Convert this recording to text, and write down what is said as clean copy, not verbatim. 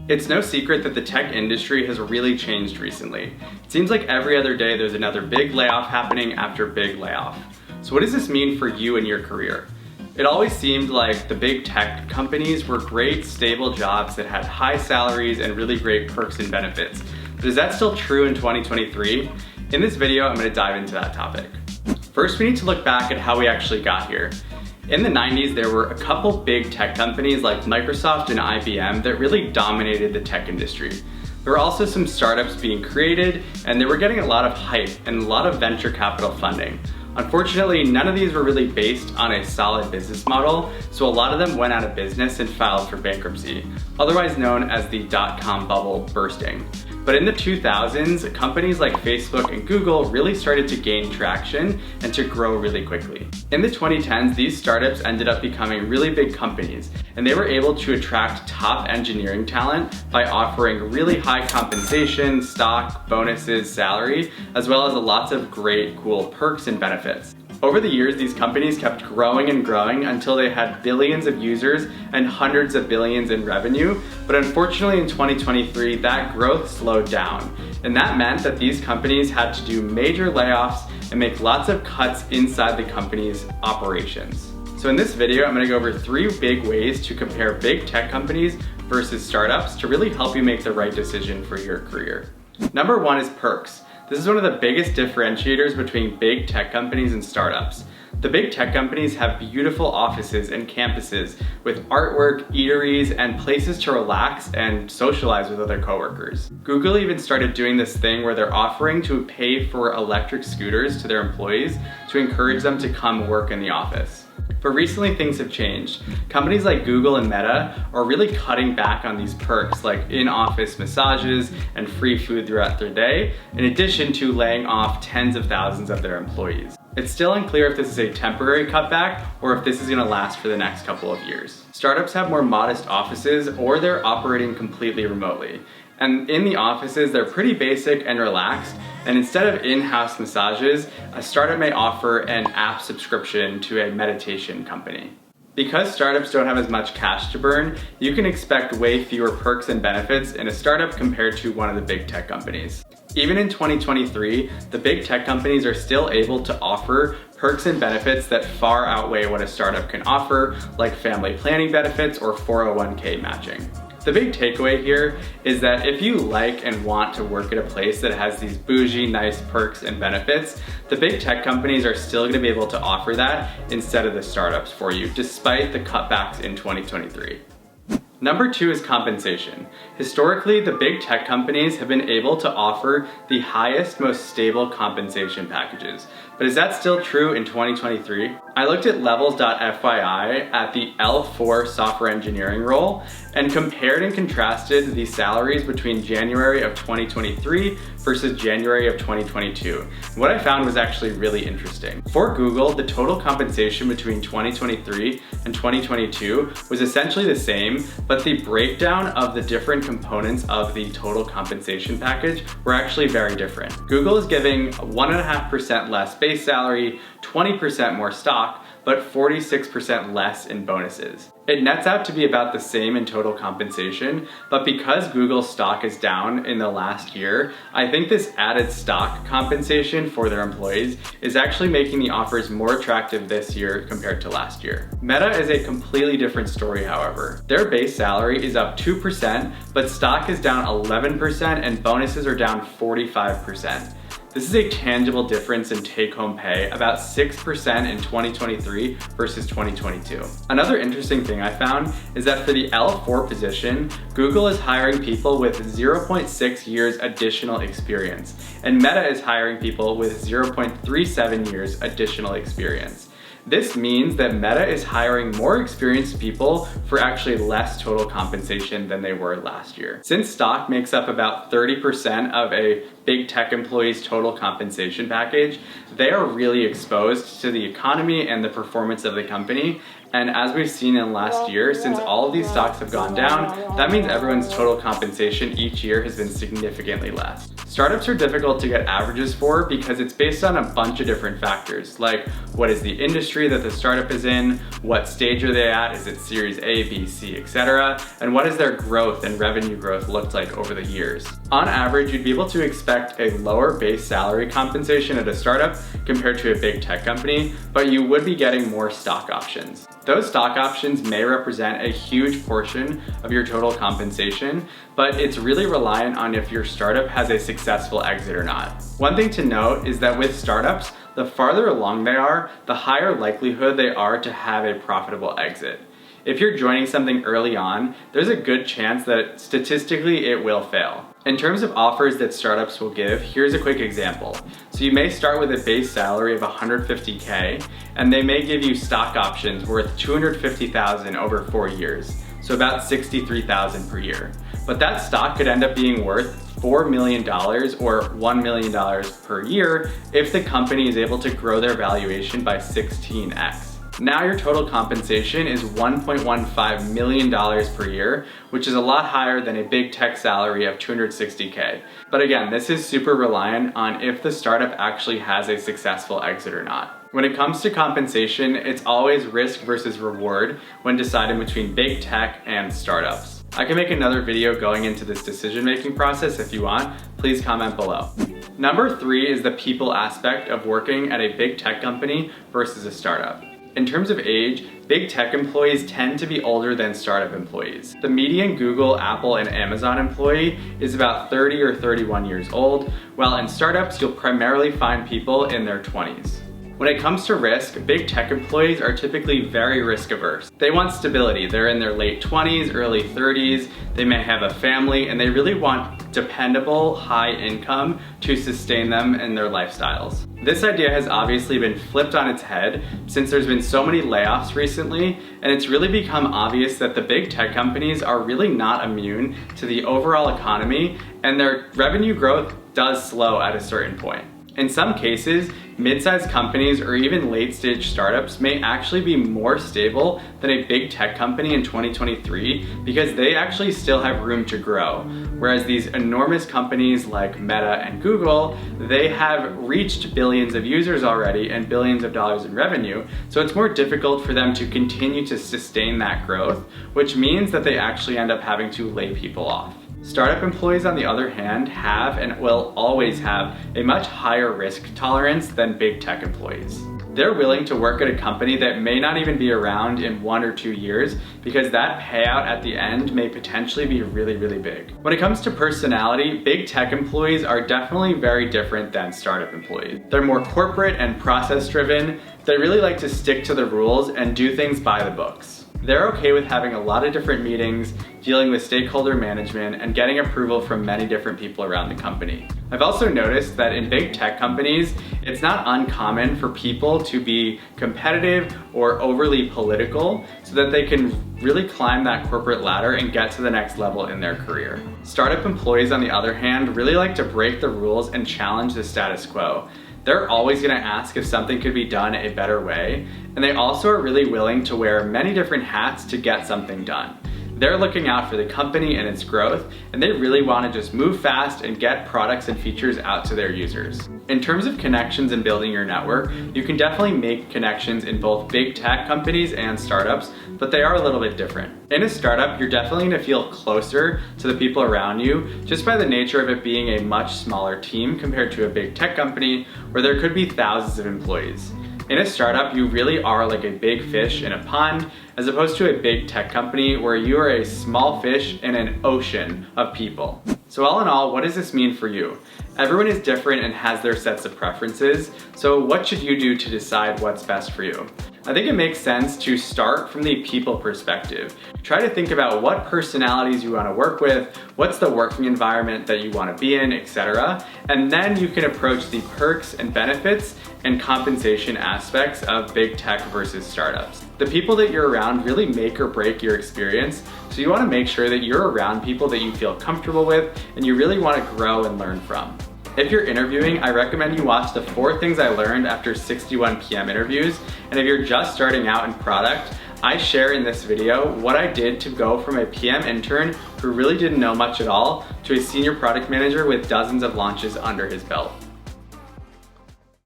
It's no secret that the tech industry has really changed recently. It seems like every other day there's another big layoff happening after big layoff. So what does this mean for you and your career? It always seemed like the big tech companies were great, stable jobs that had high salaries and really great perks and benefits. But is that still true in 2023? In this video, I'm going to dive into that topic. First, we need to look back at how we actually got here. In the 90s, there were a couple big tech companies like Microsoft and IBM that really dominated the tech industry. There were also some startups being created, and they were getting a lot of hype and a lot of venture capital funding. Unfortunately, none of these were really based on a solid business model, so a lot of them went out of business and filed for bankruptcy, otherwise known as the dot-com bubble bursting. But in the 2000s, companies like Facebook and Google really started to gain traction and to grow really quickly. In the 2010s, these startups ended up becoming really big companies, and they were able to attract top engineering talent by offering really high compensation, stock, bonuses, salary, as well as lots of great, cool perks and benefits. Over the years, these companies kept growing and growing until they had billions of users and hundreds of billions in revenue. But unfortunately in 2023, that growth slowed down. And that meant that these companies had to do major layoffs and make lots of cuts inside the company's operations. So in this video, I'm gonna go over 3 big ways to compare big tech companies versus startups to really help you make the right decision for your career. Number 1 is perks. This is one of the biggest differentiators between big tech companies and startups. The big tech companies have beautiful offices and campuses with artwork, eateries, and places to relax and socialize with other coworkers. Google even started doing this thing where they're offering to pay for electric scooters to their employees to encourage them to come work in the office. But recently things have changed. Companies like Google and Meta are really cutting back on these perks like in-office massages and free food throughout their day, in addition to laying off tens of thousands of their employees. It's still unclear if this is a temporary cutback or if this is gonna last for the next couple of years. Startups have more modest offices or they're operating completely remotely. And in the offices, they're pretty basic and relaxed. And instead of in-house massages, a startup may offer an app subscription to a meditation company. Because startups don't have as much cash to burn, you can expect way fewer perks and benefits in a startup compared to one of the big tech companies. Even in 2023, the big tech companies are still able to offer perks and benefits that far outweigh what a startup can offer, like family planning benefits or 401k matching. The big takeaway here is that if you like and want to work at a place that has these bougie, nice perks and benefits, the big tech companies are still gonna be able to offer that instead of the startups for you, despite the cutbacks in 2023. Number 2 is compensation. Historically, the big tech companies have been able to offer the highest, most stable compensation packages. But is that still true in 2023? I looked at levels.fyi at the L4 software engineering role and compared and contrasted the salaries between January of 2023 versus January of 2022. What I found was actually really interesting. For Google, the total compensation between 2023 and 2022 was essentially the same, but the breakdown of the different components of the total compensation package were actually very different. Google is giving 1.5% less base salary, 20% more stock, but 46% less in bonuses. It nets out to be about the same in total compensation, but because Google's stock is down in the last year, I think this added stock compensation for their employees is actually making the offers more attractive this year compared to last year. Meta is a completely different story, however. Their base salary is up 2%, but stock is down 11% and bonuses are down 45%. This is a tangible difference in take-home pay, about 6% in 2023 versus 2022. Another interesting thing I found is that for the L4 position, Google is hiring people with 0.6 years additional experience, and Meta is hiring people with 0.37 years additional experience. This means that Meta is hiring more experienced people for actually less total compensation than they were last year. Since stock makes up about 30% of a big tech employee's total compensation package, they are really exposed to the economy and the performance of the company, And as we've seen in last year, since all of these stocks have gone down, that means everyone's total compensation each year has been significantly less. Startups are difficult to get averages for because it's based on a bunch of different factors, like what is the industry that the startup is in, what stage are they at, is it Series A, B, C, etc., and what has their growth and revenue growth looked like over the years. On average, you'd be able to expect a lower base salary compensation at a startup compared to a big tech company, but you would be getting more stock options. Those stock options may represent a huge portion of your total compensation, but it's really reliant on if your startup has a successful exit or not. One thing to note is that with startups, the farther along they are, the higher likelihood they are to have a profitable exit. If you're joining something early on, there's a good chance that statistically it will fail. In terms of offers that startups will give, here's a quick example. So you may start with a base salary of $150K, and they may give you stock options worth $250,000 over 4 years, so about $63,000 per year. But that stock could end up being worth $4 million or $1 million per year if the company is able to grow their valuation by 16x. Now your total compensation is $1.15 million per year, which is a lot higher than a big tech salary of $260K. But again, this is super reliant on if the startup actually has a successful exit or not. When it comes to compensation, it's always risk versus reward when deciding between big tech and startups. I can make another video going into this decision-making process if you want. Please comment below. Number 3 is the people aspect of working at a big tech company versus a startup. In terms of age, big tech employees tend to be older than startup employees. The median Google, Apple, and Amazon employee is about 30 or 31 years old, while in startups you'll primarily find people in their 20s. When it comes to risk, big tech employees are typically very risk averse. They want stability. They're in their late 20s, early 30s, they may have a family, and they really want dependable, high income to sustain them in their lifestyles. This idea has obviously been flipped on its head since there's been so many layoffs recently, and it's really become obvious that the big tech companies are really not immune to the overall economy, and their revenue growth does slow at a certain point. In some cases, mid-sized companies or even late-stage startups may actually be more stable than a big tech company in 2023 because they actually still have room to grow. Whereas these enormous companies like Meta and Google, they have reached billions of users already and billions of dollars in revenue, so it's more difficult for them to continue to sustain that growth, which means that they actually end up having to lay people off. Startup employees, on the other hand, have and will always have a much higher risk tolerance than big tech employees. They're willing to work at a company that may not even be around in 1 or 2 years because that payout at the end may potentially be really, really big. When it comes to personality, big tech employees are definitely very different than startup employees. They're more corporate and process driven. They really like to stick to the rules and do things by the books. They're okay with having a lot of different meetings, dealing with stakeholder management, and getting approval from many different people around the company. I've also noticed that in big tech companies, it's not uncommon for people to be competitive or overly political so that they can really climb that corporate ladder and get to the next level in their career. Startup employees, on the other hand, really like to break the rules and challenge the status quo. They're always gonna ask if something could be done a better way, and they also are really willing to wear many different hats to get something done. They're looking out for the company and its growth, and they really want to just move fast and get products and features out to their users. In terms of connections and building your network, you can definitely make connections in both big tech companies and startups, but they are a little bit different. In a startup, you're definitely going to feel closer to the people around you just by the nature of it being a much smaller team compared to a big tech company where there could be thousands of employees. In a startup, you really are like a big fish in a pond, as opposed to a big tech company where you are a small fish in an ocean of people. So all in all, what does this mean for you? Everyone is different and has their sets of preferences, so what should you do to decide what's best for you? I think it makes sense to start from the people perspective. Try to think about what personalities you want to work with, what's the working environment that you want to be in, etc. And then you can approach the perks and benefits and compensation aspects of big tech versus startups. The people that you're around really make or break your experience, so you want to make sure that you're around people that you feel comfortable with and you really want to grow and learn from. If you're interviewing, I recommend you watch the 4 things I learned after 61 PM interviews, and if you're just starting out in product, I share in this video what I did to go from a PM intern who really didn't know much at all to a senior product manager with dozens of launches under his belt.